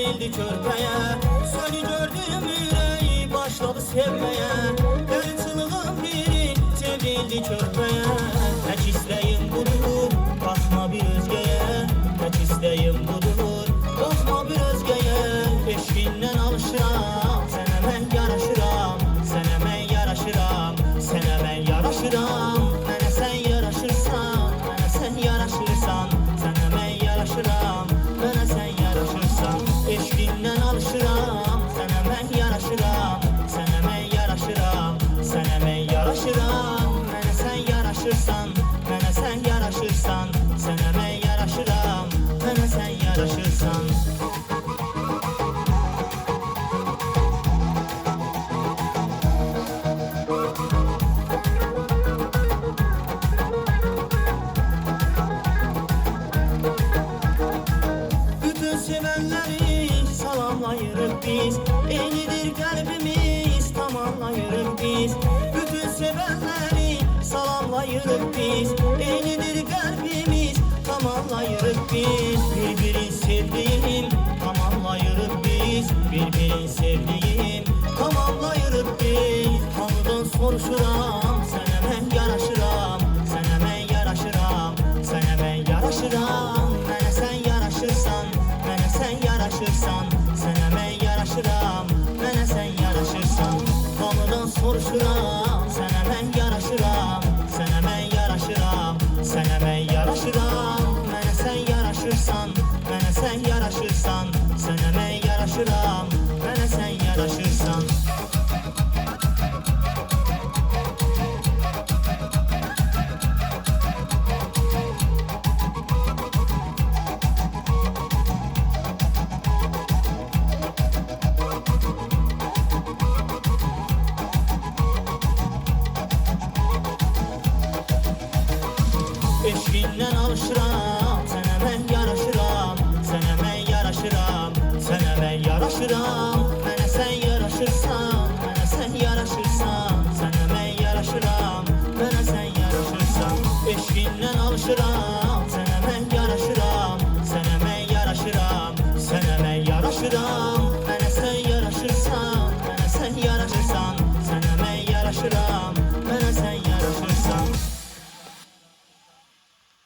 çevrildi körpeye. Seni gördüm yüreği başladı sevmeye. Hırçılığın biri çevrildi körpeye. Tek isteğim budur, bakma bir özgeye. Tek isteğim budur, bakma bir özgeye. Eşkinden alışıram, sana ben yaraşıram. Sana ben yaraşıram, sana ben yaraşıram. Bana sen yaraşırsan, bana sen yaraşırsan. Sana ben yaraşıram, bana sen yaraşırsan. Eşkinden alışıram, sana ben yaraşıram. Sana ben yaraşıram, sana ben yaraşıram. Bana sen yaraşırsan, bana sen yaraşırsan. Sana ben yaraşıram, bana sen yaraşırsan. Sevenleri salamlayırıq biz, eynidir qəlbimiz, tamamlayırıq biz. Bütün sevenleri salamlayırıq biz, eynidir qəlbimiz, tamamlayırıq biz. Bir-birin sevdiğim, tamamlayırıq biz. Bir-birin sevdiğim, tamamlayırıq biz. Tanrıdan soruşuram, sənə mən yaraşıram. Sənə mən yaraşıram, sənə mən yaraşıram. Mənə sən yaraşırsan, mənə sən yaraşırsan. Sənə mən yaraşıram, mənə sən yaraşırsan. Tanrıdan soruşuram, sənə mən yaraşıram. Sənə mən yaraşıram, sənə mən yaraşıram. Mənə sən yaraşırsan, mənə sən yaraşırsan. Sənə mən yaraşıram, mənə sən yaraşırsan. Eşkinden alışıram, sənə mən yaraşıram. Sənə mən yaraşıram, sənə mən yaraşıram. Mənə sən yaraşırsan, mənə sən yaraşırsan. Sənə mən yaraşıram, mənə sən yaraşırsan. Eşkinden alışıram, sənə mən yaraşıram. Sənə mən yaraşıram, sənə mən yaraşıram. Mənə sən yaraşırsan, mənə sən yaraşırsan. Sənə mən yaraşıram.